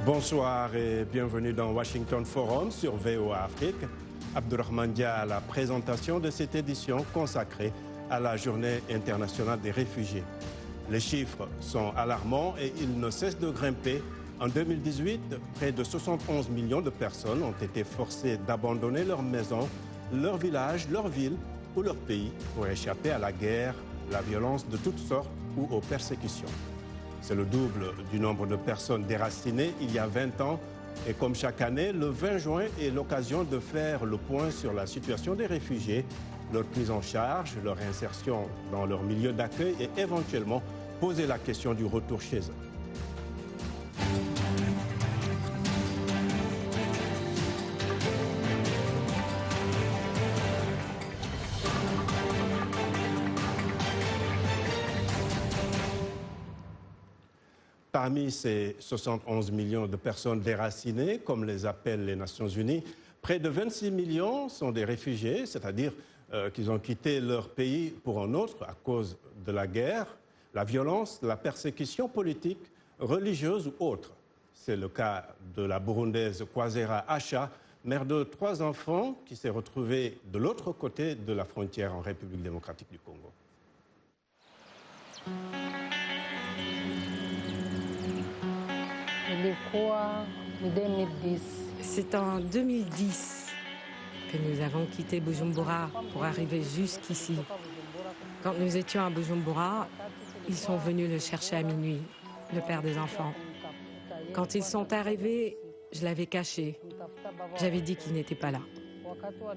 Bonsoir et bienvenue dans Washington Forum sur VOA Afrique. Abdourahmane Dia à la présentation de cette édition consacrée à la Journée internationale des réfugiés. Les chiffres sont alarmants et ils ne cessent de grimper. En 2018, près de 71 millions de personnes ont été forcées d'abandonner leur maison, leur village, leur ville ou leur pays pour échapper à la guerre, la violence de toutes sortes ou aux persécutions. C'est le double du nombre de personnes déracinées il y a 20 ans. Et comme chaque année, le 20 juin est l'occasion de faire le point sur la situation des réfugiés, leur prise en charge, leur insertion dans leur milieu d'accueil et éventuellement poser la question du retour chez eux. Parmi ces 71 millions de personnes déracinées, comme les appellent les Nations Unies, près de 26 millions sont des réfugiés, c'est-à-dire qu'ils ont quitté leur pays pour un autre à cause de la guerre, la violence, la persécution politique, religieuse ou autre. C'est le cas de la Burundaise Kwazera Acha, mère de 3 enfants qui s'est retrouvée de l'autre côté de la frontière en République démocratique du Congo. C'est en 2010 que nous avons quitté Bujumbura pour arriver jusqu'ici. Quand nous étions à Bujumbura, ils sont venus le chercher à minuit, le père des enfants. Quand ils sont arrivés, je l'avais caché. J'avais dit qu'il n'était pas là.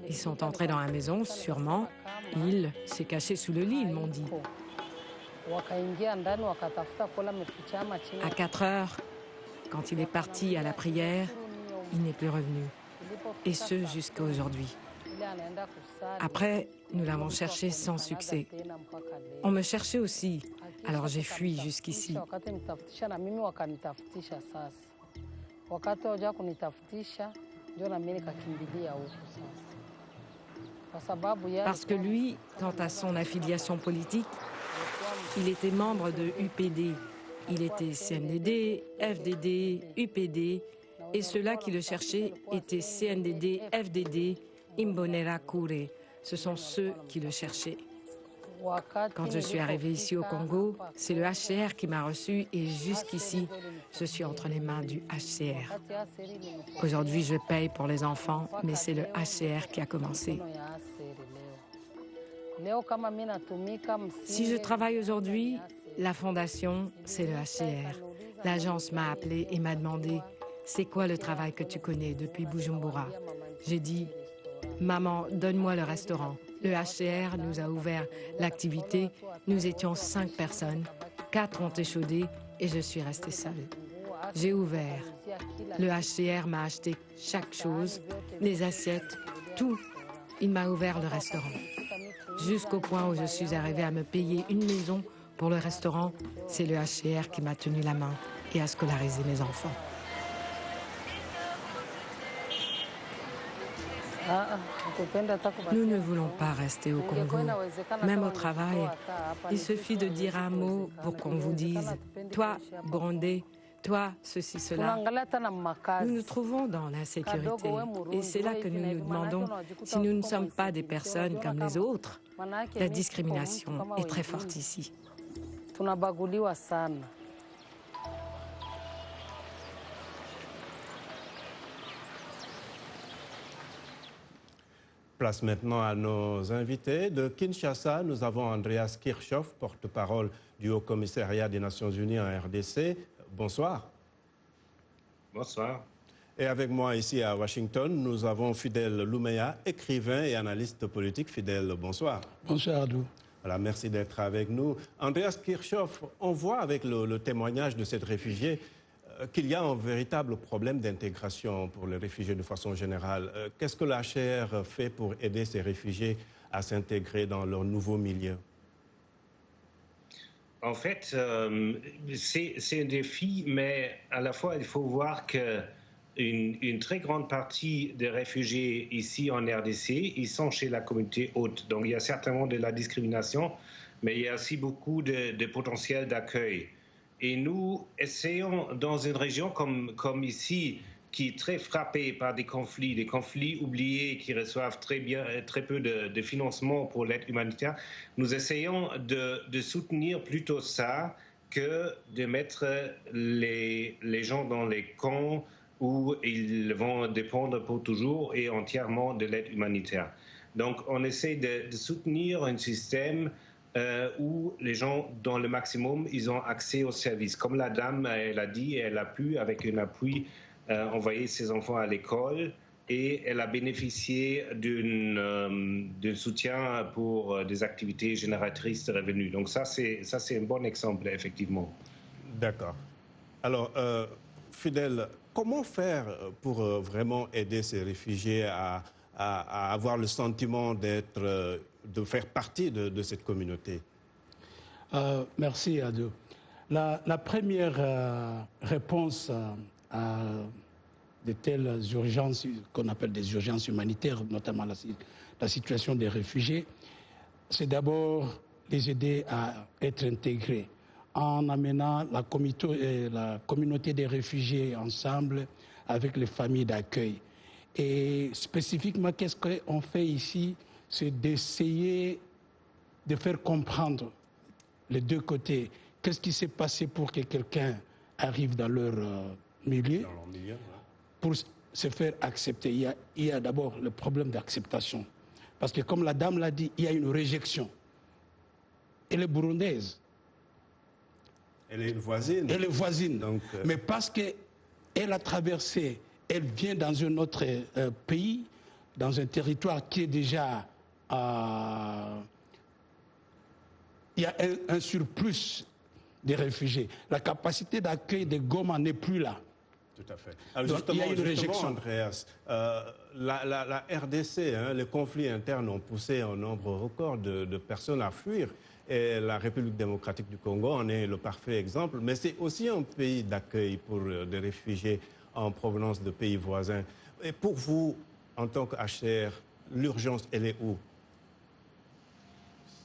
Ils sont entrés dans la maison, sûrement. Il s'est caché sous le lit, ils m'ont dit. À 4 heures, quand il est parti à la prière, il n'est plus revenu. Et ce, jusqu'à aujourd'hui. Après, nous l'avons cherché sans succès. On me cherchait aussi, alors j'ai fui jusqu'ici. Parce que lui, quant à son affiliation politique, il était membre de UPD. Il était CNDD, FDD, UPD, et ceux-là qui le cherchaient étaient CNDD, FDD, Imbonerakure. Ce sont ceux qui le cherchaient. Quand je suis arrivée ici au Congo, c'est le HCR qui m'a reçue et jusqu'ici, je suis entre les mains du HCR. Aujourd'hui, je paye pour les enfants, mais c'est le HCR qui a commencé. Si je travaille aujourd'hui, la fondation, c'est le HCR. L'agence m'a appelé et m'a demandé « C'est quoi le travail que tu connais depuis Bujumbura ?» J'ai dit « Maman, donne-moi le restaurant. » Le HCR nous a ouvert l'activité. Nous étions 5 personnes. 4 ont échaudé et je suis restée seule. J'ai ouvert. Le HCR m'a acheté chaque chose, les assiettes, tout. Il m'a ouvert le restaurant. Jusqu'au point où je suis arrivée à me payer une maison pour le restaurant, c'est le HCR qui m'a tenu la main et a scolarisé mes enfants. Nous ne voulons pas rester au Congo, même au travail. Il suffit de dire un mot pour qu'on vous dise « Toi, Burundais, toi, ceci, cela ». Nous nous trouvons dans l'insécurité et c'est là que nous nous demandons si nous ne sommes pas des personnes comme les autres. La discrimination est très forte ici. Place maintenant à nos invités. De Kinshasa, nous avons Andreas Kirchhoff, porte-parole du Haut-Commissariat des Nations Unies en RDC. Bonsoir. Bonsoir. Et avec moi ici à Washington, nous avons Fidèle Loumeya, écrivain et analyste politique. Fidèle, bonsoir. Bonsoir, Adou. Voilà, merci d'être avec nous. Andreas Kirchhoff, on voit avec le témoignage de cette réfugiée qu'il y a un véritable problème d'intégration pour les réfugiés de façon générale. Qu'est-ce que l'HCR fait pour aider ces réfugiés à s'intégrer dans leur nouveau milieu? En fait, c'est un défi, mais à la fois, il faut voir qu'une très grande partie des réfugiés ici en RDC, ils sont chez la communauté haute. Donc, il y a certainement de la discrimination, mais il y a aussi beaucoup de potentiel d'accueil. Et nous essayons, dans une région comme ici, qui est très frappée par des conflits oubliés qui reçoivent très peu de financement pour l'aide humanitaire, nous essayons de soutenir plutôt ça que de mettre les gens dans les camps où ils vont dépendre pour toujours et entièrement de l'aide humanitaire. Donc on essaie de soutenir un système où les gens, dans le maximum, ils ont accès aux services. Comme la dame, elle a dit, elle a pu, avec un appui, envoyer ses enfants à l'école et elle a bénéficié d'un soutien pour des activités génératrices de revenus. Donc ça, c'est un bon exemple, effectivement. D'accord. Alors, Fidèle, comment faire pour vraiment aider ces réfugiés à avoir le sentiment de faire partie de cette communauté? Merci, Ado. La première réponse à de telles urgences qu'on appelle des urgences humanitaires, notamment la situation des réfugiés, c'est d'abord les aider à être intégrés en amenant la communauté des réfugiés ensemble avec les familles d'accueil. Et spécifiquement, qu'est-ce qu'on fait ici? C'est d'essayer de faire comprendre les deux côtés. Qu'est-ce qui s'est passé pour que quelqu'un arrive dans leur milieu, pour se faire accepter. Il y a d'abord le problème d'acceptation. Parce que comme la dame l'a dit, il y a une réjection. Elle est burundaise. Elle est une voisine. Elle est voisine. Donc, mais parce qu'elle a traversé, elle vient dans un autre pays, dans un territoire qui est déjà... il y a un surplus des réfugiés. La capacité d'accueil des Goma n'est plus là. Tout à fait. Alors donc, il y a une réjection. Andreas, la RDC, les conflits internes ont poussé un nombre record de personnes à fuir. Et la République démocratique du Congo en est le parfait exemple. Mais c'est aussi un pays d'accueil pour des réfugiés en provenance de pays voisins. Et pour vous, en tant qu'HCR, l'urgence, elle est où?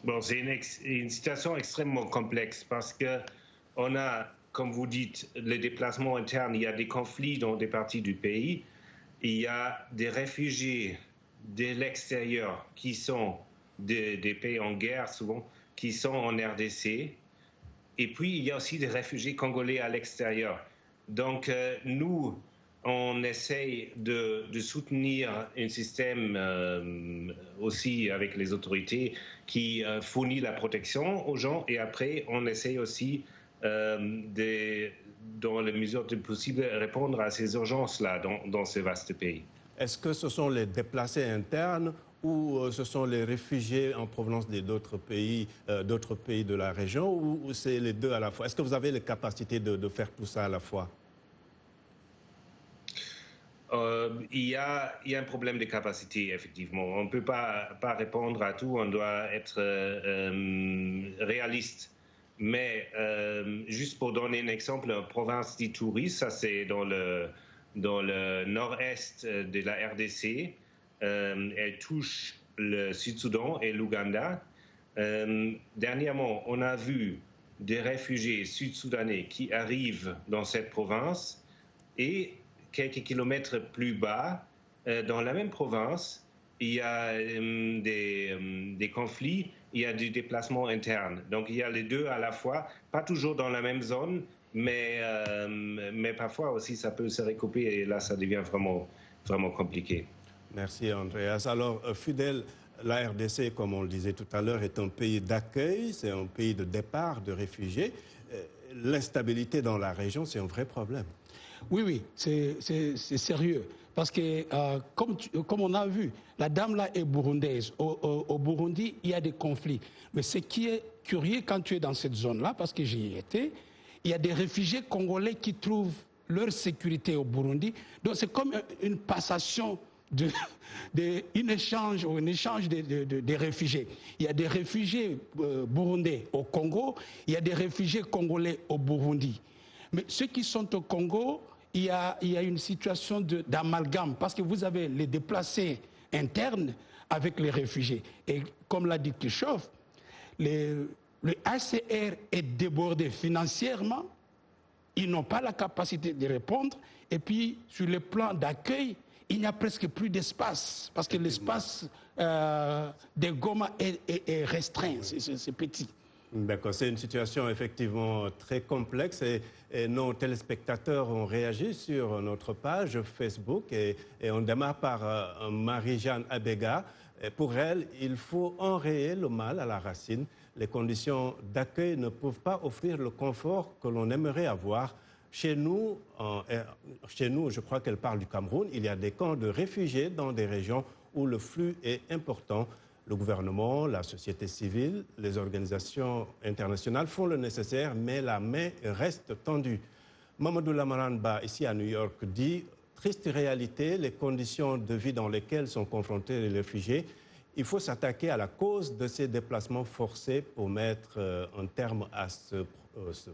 Bon, c'est une situation extrêmement complexe parce qu'on a, comme vous dites, les déplacements internes, il y a des conflits dans des parties du pays, il y a des réfugiés de l'extérieur qui sont des pays en guerre souvent, qui sont en RDC, et puis il y a aussi des réfugiés congolais à l'extérieur. Donc nous, on essaye de soutenir un système aussi avec les autorités qui fournit la protection aux gens et après on essaye aussi dans les mesures du possible répondre à ces urgences-là dans ce vaste pays. Est-ce que ce sont les déplacés internes ou ce sont les réfugiés en provenance d'autres pays de la région ou c'est les deux à la fois? Est-ce que vous avez les capacités de faire tout ça à la fois? Il y a un problème de capacité, effectivement. On ne peut pas répondre à tout, on doit être réaliste. Mais juste pour donner un exemple, la province d'Ituri, ça c'est dans le nord-est de la RDC, elle touche le Sud-Soudan et l'Ouganda. Dernièrement, on a vu des réfugiés sud-soudanais qui arrivent dans cette province et quelques kilomètres plus bas, dans la même province, il y a des conflits, il y a du déplacement interne. Donc il y a les deux à la fois, pas toujours dans la même zone, mais parfois aussi ça peut se recouper et là ça devient vraiment, vraiment compliqué. Merci Andreas. Alors Fidèle, la RDC, comme on le disait tout à l'heure, est un pays d'accueil, c'est un pays de départ de réfugiés. L'instabilité dans la région, c'est un vrai problème. Oui, c'est sérieux. Parce que, comme on a vu, la dame là est burundaise. Au Burundi, il y a des conflits. Mais ce qui est curieux quand tu es dans cette zone-là, parce que j'y étais, il y a des réfugiés congolais qui trouvent leur sécurité au Burundi. Donc c'est comme une passation, un échange des réfugiés. Il y a des réfugiés burundais au Congo, il y a des réfugiés congolais au Burundi. Mais ceux qui sont au Congo, il y a une situation d'amalgame parce que vous avez les déplacés internes avec les réfugiés. Et comme l'a dit Kirchhoff, le HCR est débordé financièrement ils n'ont pas la capacité de répondre. Et puis, sur le plan d'accueil, il n'y a presque plus d'espace, parce que l'espace des Goma est restreint, c'est petit. D'accord, c'est une situation effectivement très complexe et nos téléspectateurs ont réagi sur notre page Facebook et on démarre par Marie-Jeanne Abega. Et pour elle, il faut enrayer le mal à la racine. Les conditions d'accueil ne peuvent pas offrir le confort que l'on aimerait avoir. Chez nous, je crois qu'elle parle du Cameroun, il y a des camps de réfugiés dans des régions où le flux est important. Le gouvernement, la société civile, les organisations internationales font le nécessaire, mais la main reste tendue. Mamadou Lamaranba, ici à New York, dit « Triste réalité, les conditions de vie dans lesquelles sont confrontés les réfugiés. Il faut s'attaquer à la cause de ces déplacements forcés pour mettre un terme à ce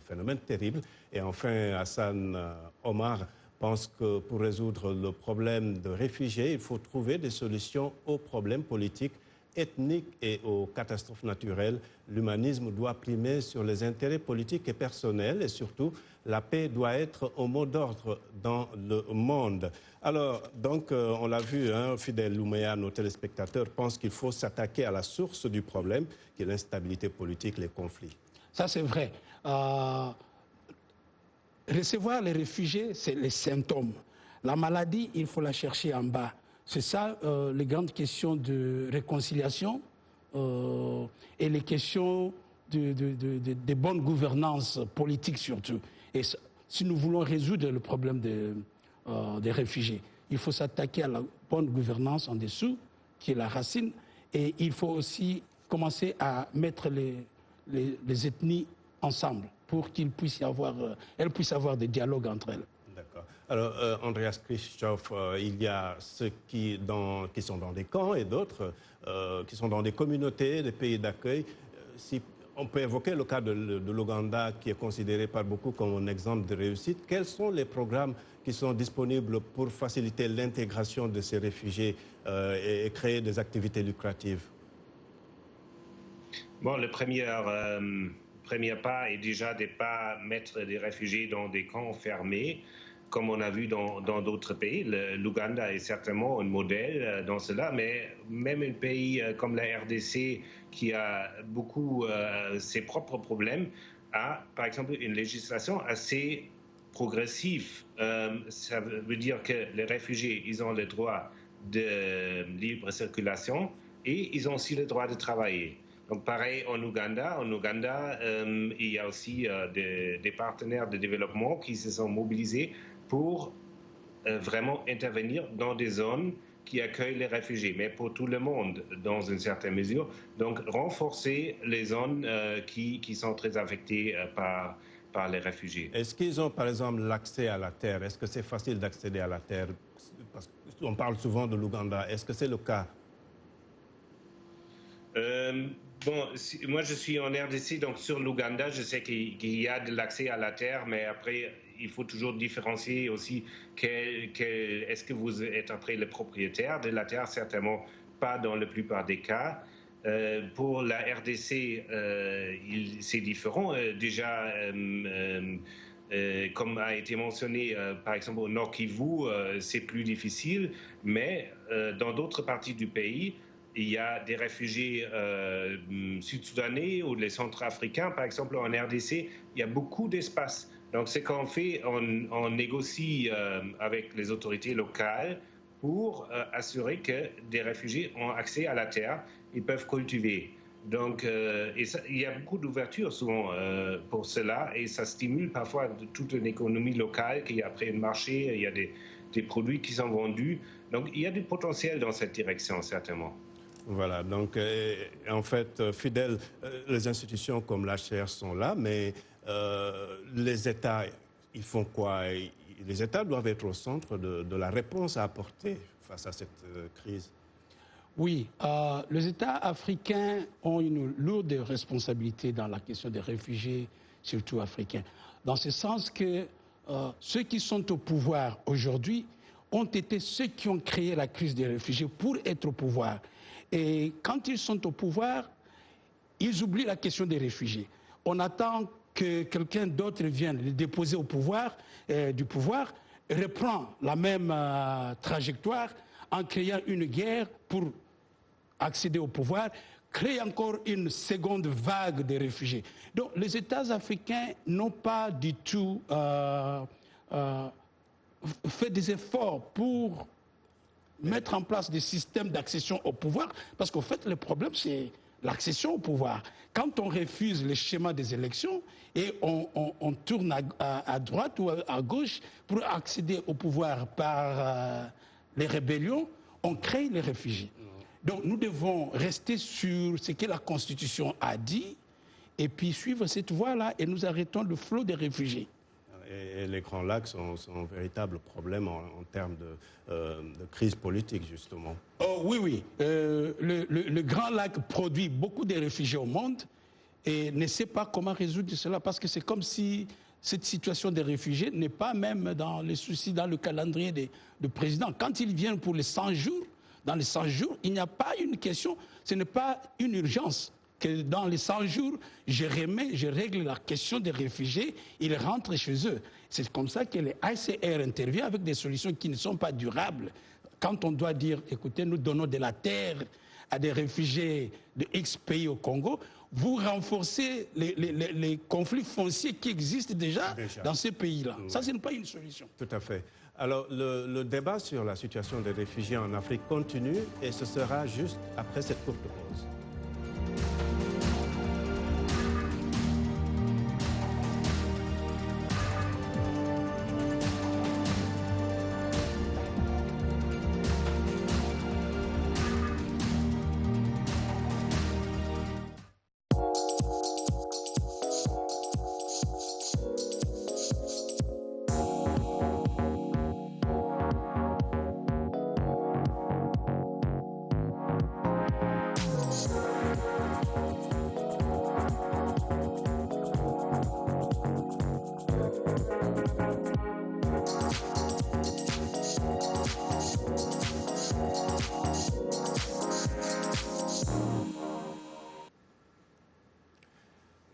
phénomène terrible. » Et enfin, Hassan Omar pense que pour résoudre le problème de réfugiés, il faut trouver des solutions aux problèmes politiques, ethniques et aux catastrophes naturelles. L'humanisme doit primer sur les intérêts politiques et personnels et surtout, la paix doit être au mot d'ordre dans le monde. Alors, donc, on l'a vu, Fidèle Louméa, nos téléspectateurs pensent qu'il faut s'attaquer à la source du problème, qui est l'instabilité politique, les conflits. Ça, c'est vrai. Recevoir les réfugiés, c'est les symptômes. La maladie, il faut la chercher en bas. C'est ça les grandes questions de réconciliation et les questions de bonne gouvernance politique surtout. Et si nous voulons résoudre le problème des réfugiés, il faut s'attaquer à la bonne gouvernance en dessous, qui est la racine, et il faut aussi commencer à mettre les ethnies ensemble pour qu'elles puissent avoir des dialogues entre elles. D'accord. Alors, Andreas Christophe, il y a ceux qui sont dans des camps et d'autres qui sont dans des communautés, des pays d'accueil. Si on peut évoquer le cas de l'Ouganda, qui est considéré par beaucoup comme un exemple de réussite. Quels sont les programmes qui sont disponibles pour faciliter l'intégration de ces réfugiés et créer des activités lucratives? Bon, le premier pas est déjà de ne pas mettre des réfugiés dans des camps fermés, comme on a vu dans d'autres pays. L'Ouganda est certainement un modèle dans cela, mais même un pays comme la RDC, qui a beaucoup ses propres problèmes, a par exemple une législation assez progressive. Ça veut dire que les réfugiés, ils ont le droit de libre circulation et ils ont aussi le droit de travailler. Donc pareil en Ouganda. En Ouganda, il y a aussi des partenaires de développement qui se sont mobilisés pour vraiment intervenir dans des zones qui accueillent les réfugiés, mais pour tout le monde dans une certaine mesure. Donc renforcer les zones qui sont très affectées par les réfugiés. Est-ce qu'ils ont par exemple l'accès à la terre? Est-ce que c'est facile d'accéder à la terre? Parce qu'on parle souvent de l'Ouganda. Est-ce que c'est le cas? Bon, moi je suis en RDC, donc sur l'Ouganda, je sais qu'il y a de l'accès à la terre, mais après, il faut toujours différencier aussi est-ce que vous êtes après le propriétaire de la terre? Certainement pas dans la plupart des cas. Pour la RDC, c'est différent. Déjà, comme a été mentionné, par exemple au Nord Kivu, c'est plus difficile, mais dans d'autres parties du pays, il y a des réfugiés sud-soudanais ou les centrafricains, par exemple en RDC, il y a beaucoup d'espace. Donc ce qu'on fait, on négocie avec les autorités locales pour assurer que des réfugiés ont accès à la terre, ils peuvent cultiver. Donc il y a beaucoup d'ouverture souvent pour cela et ça stimule parfois toute une économie locale qui après un marché, il y a des produits qui sont vendus. Donc il y a du potentiel dans cette direction certainement. Voilà, donc en fait, Fidèle, les institutions comme l'HCR sont là, mais les États, ils font quoi? Les États doivent être au centre de la réponse à apporter face à cette crise. Oui, les États africains ont une lourde responsabilité dans la question des réfugiés, surtout africains. Dans ce sens que ceux qui sont au pouvoir aujourd'hui ont été ceux qui ont créé la crise des réfugiés pour être au pouvoir. Et quand ils sont au pouvoir, ils oublient la question des réfugiés. On attend que quelqu'un d'autre vienne le déposer au pouvoir, du pouvoir, reprend la même trajectoire en créant une guerre pour accéder au pouvoir, crée encore une seconde vague de réfugiés. Donc les États africains n'ont pas du tout fait des efforts pour mettre en place des systèmes d'accession au pouvoir, parce qu'en fait le problème c'est l'accession au pouvoir. Quand on refuse le schéma des élections et on tourne à droite ou à gauche pour accéder au pouvoir par les rébellions, on crée les réfugiés. Donc nous devons rester sur ce que la Constitution a dit et puis suivre cette voie-là et nous arrêtons le flot des réfugiés. Et les Grands Lacs sont un véritable problème en termes de crise politique, justement. Oh, oui, oui. Le Grand Lac produit beaucoup de réfugiés au monde et ne sait pas comment résoudre cela parce que c'est comme si cette situation des réfugiés n'est pas même dans les soucis, dans le calendrier des présidents. Quand ils viennent pour les 100 jours, dans les 100 jours, il n'y a pas une question, ce n'est pas une urgence. Que dans les 100 jours, je règle la question des réfugiés, ils rentrent chez eux. C'est comme ça que les ICR interviennent avec des solutions qui ne sont pas durables. Quand on doit dire, écoutez, nous donnons de la terre à des réfugiés de X pays au Congo, vous renforcez les conflits fonciers qui existent déjà dans ces pays-là. Ça, ce n'est pas une solution. Tout à fait. Alors, le débat sur la situation des réfugiés en Afrique continue et ce sera juste après cette courte pause.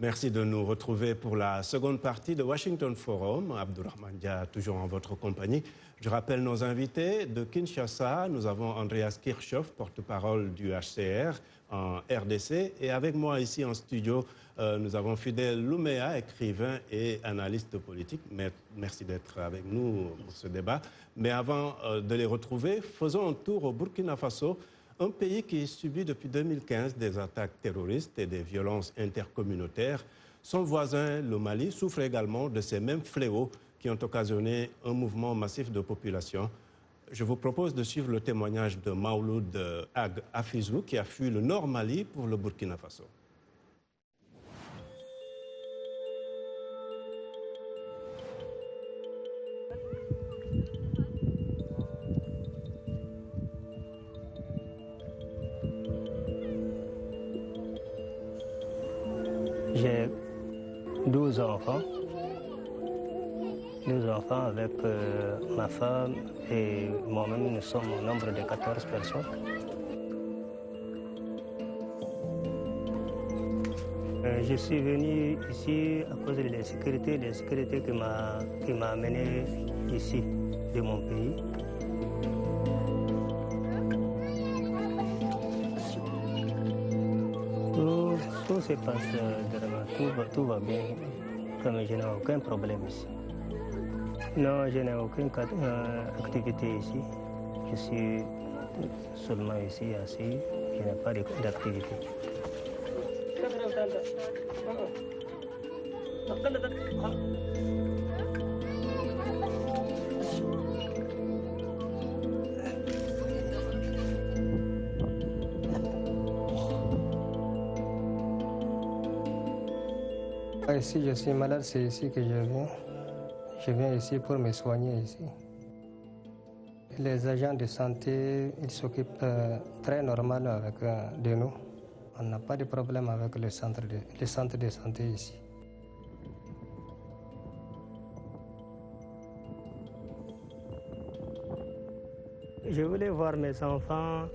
Merci de nous retrouver pour la seconde partie de Washington Forum. Abdourahmane Dia, toujours en votre compagnie. Je rappelle nos invités de Kinshasa. Nous avons Andreas Kirchhoff, porte-parole du HCR en RDC. Et avec moi ici en studio, nous avons Fidèle Louméa, écrivain et analyste politique. Merci d'être avec nous pour ce débat. Mais avant de les retrouver, faisons un tour au Burkina Faso, un pays qui subit depuis 2015 des attaques terroristes et des violences intercommunautaires. Son voisin, le Mali, souffre également de ces mêmes fléaux qui ont occasionné un mouvement massif de population. Je vous propose de suivre le témoignage de Maouloud Ag Afizou qui a fui le Nord Mali pour le Burkina Faso. J'ai 12 enfants avec ma femme et moi-même, nous sommes au nombre de 14 personnes. Je suis venu ici à cause de l'insécurité qui m'a amené ici, de mon pays. Tout se passe vraiment, tout va bien, comme je n'ai aucun problème ici. Non, je n'ai aucune activité ici. Je suis seulement ici, assis, je n'ai pas d'activité. Ici, je suis malade, c'est ici que je viens. Je viens ici pour me soigner ici. Les agents de santé, ils s'occupent très normal de nous. On n'a pas de problème avec le centre de santé ici. Je voulais voir mes enfants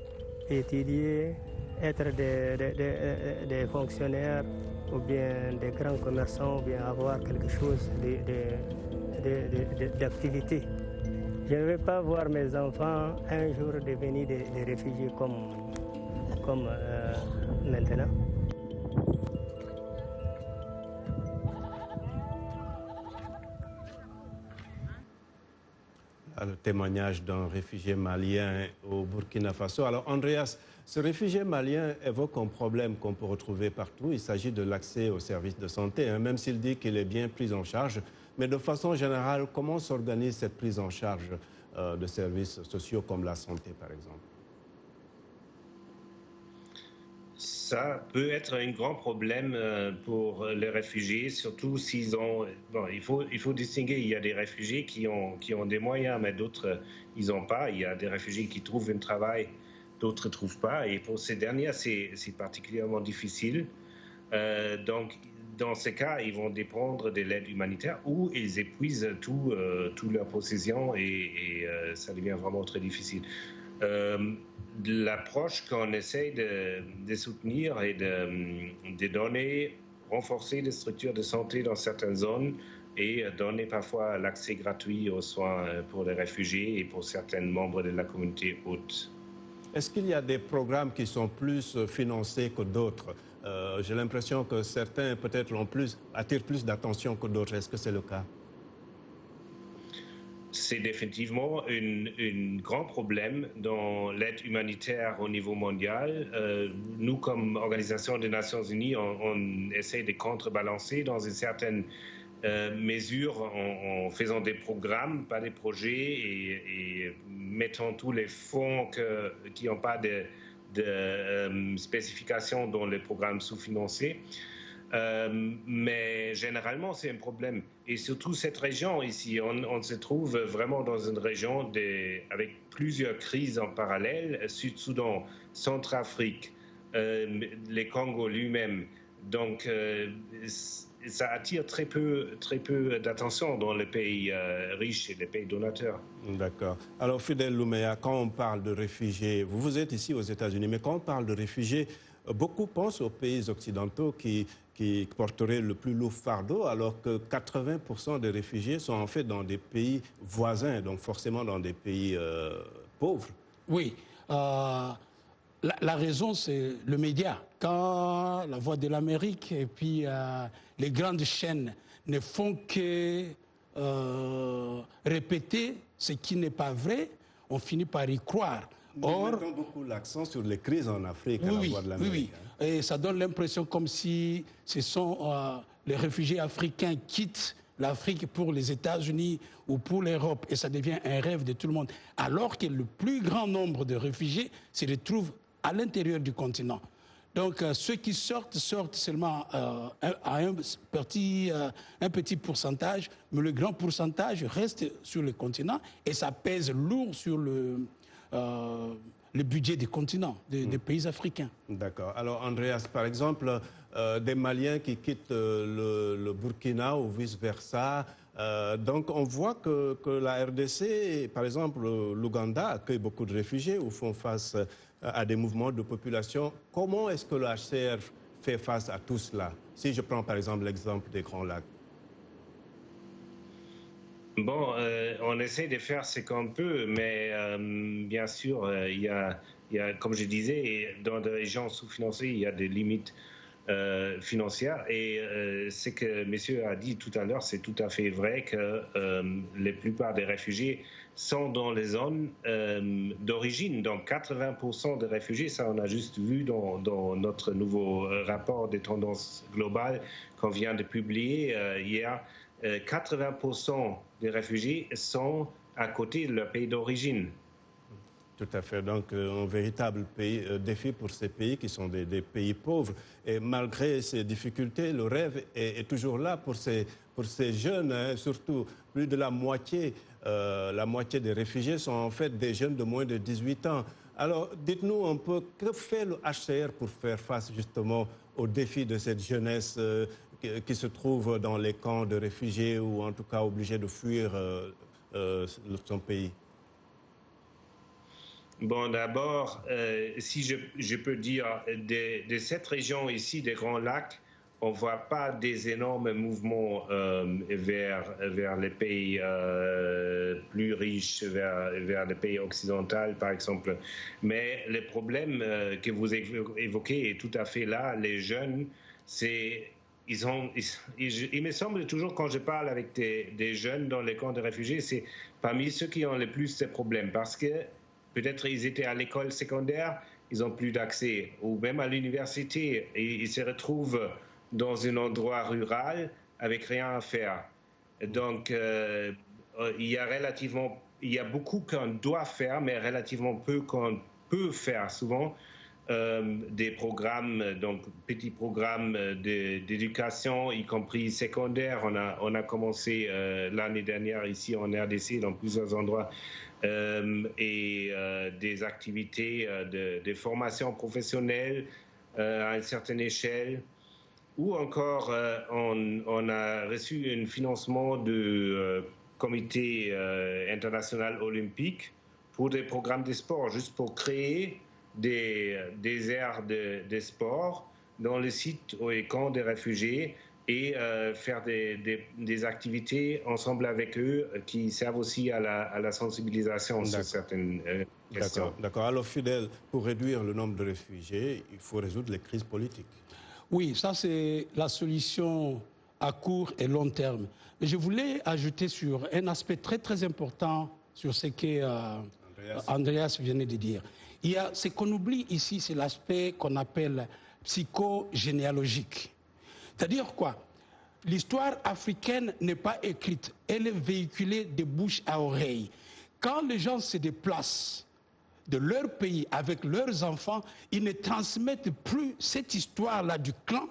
étudier, être des fonctionnaires ou bien des grands commerçants, ou bien avoir quelque chose d'activité. Je ne vais pas voir mes enfants un jour devenir des réfugiés comme maintenant. Le témoignage d'un réfugié malien au Burkina Faso. Alors, Andreas, ce réfugié malien évoque un problème qu'on peut retrouver partout. Il s'agit de l'accès aux services de santé, hein, même s'il dit qu'il est bien pris en charge. Mais de façon générale, comment s'organise cette prise en charge de services sociaux comme la santé, par exemple? Ça peut être un grand problème pour les réfugiés, surtout s'ils ont... Bon, il faut distinguer, il y a des réfugiés qui ont des moyens, mais d'autres, ils n'ont pas. Il y a des réfugiés qui trouvent un travail, d'autres ne trouvent pas. Et pour ces derniers, c'est particulièrement difficile. Donc, dans ces cas, ils vont dépendre de l'aide humanitaire ou ils épuisent toutes leurs possessions et ça devient vraiment très difficile. L'approche qu'on essaie de soutenir et de donner, renforcer les structures de santé dans certaines zones et donner parfois l'accès gratuit aux soins pour les réfugiés et pour certains membres de la communauté haute. Est-ce qu'il y a des programmes qui sont plus financés que d'autres? J'ai l'impression que certains peut-être attirent plus d'attention que d'autres. Est-ce que c'est le cas? C'est définitivement un grand problème dans l'aide humanitaire au niveau mondial. Nous, comme Organisation des Nations Unies, on essaie de contrebalancer dans une certaine mesure en faisant des programmes, pas des projets, et mettant tous les fonds qui n'ont pas de spécification dans les programmes sous-financés. Mais généralement, c'est un problème. Et surtout, cette région ici, on se trouve vraiment dans une région avec plusieurs crises en parallèle, Sud-Soudan, Centrafrique, les Congo lui-même. Donc, ça attire très peu d'attention dans les pays riches et les pays donateurs. D'accord. Alors, Fidèle Louméa, quand on parle de réfugiés, vous êtes ici aux États-Unis, mais quand on parle de réfugiés, beaucoup pensent aux pays occidentaux qui porteraient le plus lourd fardeau, alors que 80% des réfugiés sont en fait dans des pays voisins, donc forcément dans des pays pauvres. Oui. La raison, c'est le média. Quand la Voix de l'Amérique et puis les grandes chaînes ne font que répéter ce qui n'est pas vrai, on finit par y croire. Nous mettons beaucoup l'accent sur les crises en Afrique à la Voix de l'Amérique. Oui. Et ça donne l'impression comme si ce sont les réfugiés africains quittent l'Afrique pour les États-Unis ou pour l'Europe, et ça devient un rêve de tout le monde, alors que le plus grand nombre de réfugiés se retrouvent à l'intérieur du continent. Donc ceux qui sortent seulement à un petit pourcentage, mais le grand pourcentage reste sur le continent et ça pèse lourd sur le budget des continents, des pays africains. D'accord. Alors Andreas, par exemple, des Maliens qui quittent le Burkina ou vice-versa, donc on voit que la RDC, par exemple l'Ouganda, accueille beaucoup de réfugiés ou font face à des mouvements de population. Comment est-ce que le HCR fait face à tout cela? Si je prends par exemple l'exemple des Grands Lacs. Bon, on essaie de faire ce qu'on peut, mais bien sûr, il y a, comme je disais, dans des régions sous-financées, il y a des limites financières. Et ce que monsieur a dit tout à l'heure, c'est tout à fait vrai que la plupart des réfugiés sont dans les zones d'origine. Donc 80% des réfugiés, ça on a juste vu dans notre nouveau rapport des tendances globales qu'on vient de publier hier. 80% des réfugiés sont à côté de leur pays d'origine. Tout à fait. Donc, un véritable défi pour ces pays qui sont des pays pauvres. Et malgré ces difficultés, le rêve est toujours là pour ces jeunes, hein, surtout plus de la moitié des réfugiés sont en fait des jeunes de moins de 18 ans. Alors, dites-nous un peu, que fait le HCR pour faire face justement aux défis de cette jeunesse qui se trouve dans les camps de réfugiés ou en tout cas obligés de fuir son pays? Bon, d'abord, si je peux dire, de cette région ici, des Grands Lacs, on ne voit pas des énormes mouvements vers les pays plus riches, vers les pays occidentaux, par exemple. Mais le problème que vous évoquez est tout à fait là. Les jeunes, il me semble toujours, quand je parle avec des jeunes dans les camps de réfugiés, c'est parmi ceux qui ont le plus de problèmes, parce que peut-être ils étaient à l'école secondaire, ils n'ont plus d'accès, ou même à l'université, et ils se retrouvent dans un endroit rural avec rien à faire. Donc, il y a beaucoup qu'on doit faire, mais relativement peu qu'on peut faire souvent. Des programmes, donc petits programmes d'éducation, y compris secondaire. On a commencé l'année dernière ici en RDC dans plusieurs endroits, et des activités de formation professionnelle à une certaine échelle. Ou encore, on a reçu un financement du Comité international olympique pour des programmes de sport, juste pour créer des aires de sport dans les sites et camps des réfugiés et faire des activités ensemble avec eux qui servent aussi à la sensibilisation sur certaines questions. D'accord. Alors, Fidèle, pour réduire le nombre de réfugiés, il faut résoudre les crises politiques. Oui, ça c'est la solution à court et long terme. Mais je voulais ajouter sur un aspect très très important sur ce que Andreas venait de dire. Il y a ce qu'on oublie ici, c'est l'aspect qu'on appelle psychogénéalogique. C'est-à-dire quoi? L'histoire africaine n'est pas écrite, elle est véhiculée de bouche à oreille. Quand les gens se déplacent de leur pays avec leurs enfants, ils ne transmettent plus cette histoire-là du clan,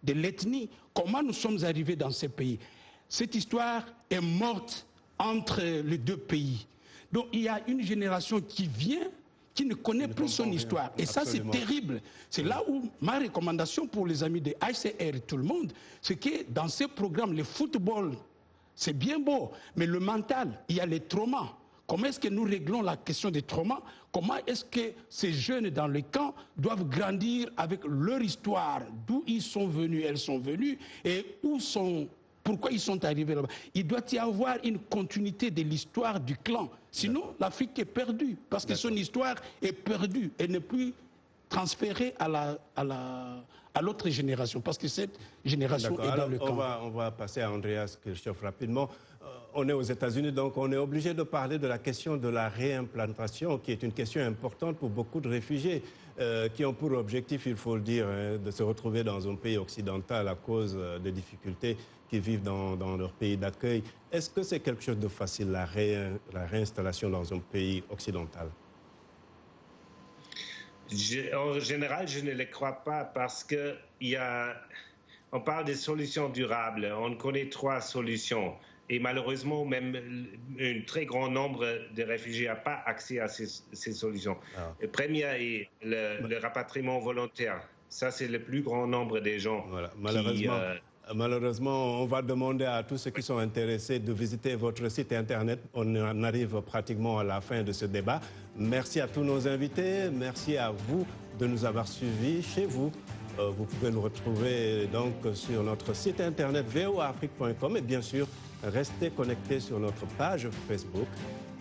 de l'ethnie, comment nous sommes arrivés dans ces pays. Cette histoire est morte entre les deux pays. Donc il y a une génération qui vient, qui ne connaît plus son histoire. Et ça, c'est terrible. C'est là où ma recommandation pour les amis de HCR et tout le monde, c'est que dans ces programmes, le football, c'est bien beau, mais le mental, il y a les traumas. Comment est-ce que nous réglons la question des traumas? Comment est-ce que ces jeunes dans le camp doivent grandir avec leur histoire, d'où ils sont venus, elles sont venues, et pourquoi ils sont arrivés là-bas? Il doit y avoir une continuité de l'histoire du clan. Sinon, l'Afrique est perdue, parce que son histoire est perdue et n'est plus transférée à l'autre génération, parce que cette génération est dans le camp. On va passer à Andreas Kirchhoff rapidement. On est aux États-Unis, donc on est obligé de parler de la question de la réimplantation, qui est une question importante pour beaucoup de réfugiés, qui ont pour objectif, il faut le dire, de se retrouver dans un pays occidental à cause des difficultés qu'ils vivent dans leur pays d'accueil. Est-ce que c'est quelque chose de facile, la réinstallation dans un pays occidental? En général, je ne le crois pas, parce que on parle des solutions durables. On connaît 3 solutions. Et malheureusement, même un très grand nombre de réfugiés n'a pas accès à ces solutions. La première est le rapatriement volontaire. Ça, c'est le plus grand nombre des gens. Voilà. Malheureusement, on va demander à tous ceux qui sont intéressés de visiter votre site Internet. On en arrive pratiquement à la fin de ce débat. Merci à tous nos invités. Merci à vous de nous avoir suivis chez vous. Vous pouvez nous retrouver donc sur notre site Internet voaafrique.com et bien sûr, restez connectés sur notre page Facebook.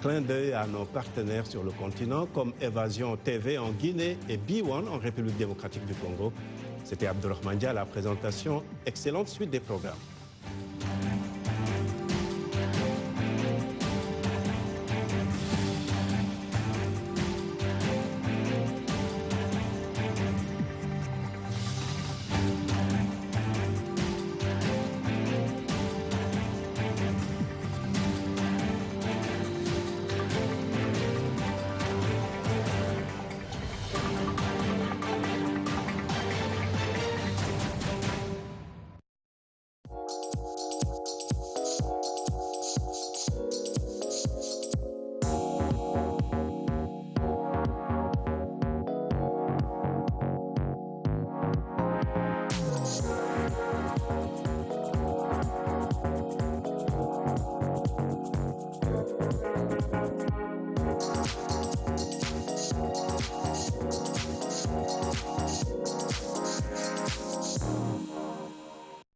Clin d'œil à nos partenaires sur le continent comme Évasion TV en Guinée et B1 en République démocratique du Congo. C'était Abdurrahman Dia à la présentation. Excellente suite des programmes.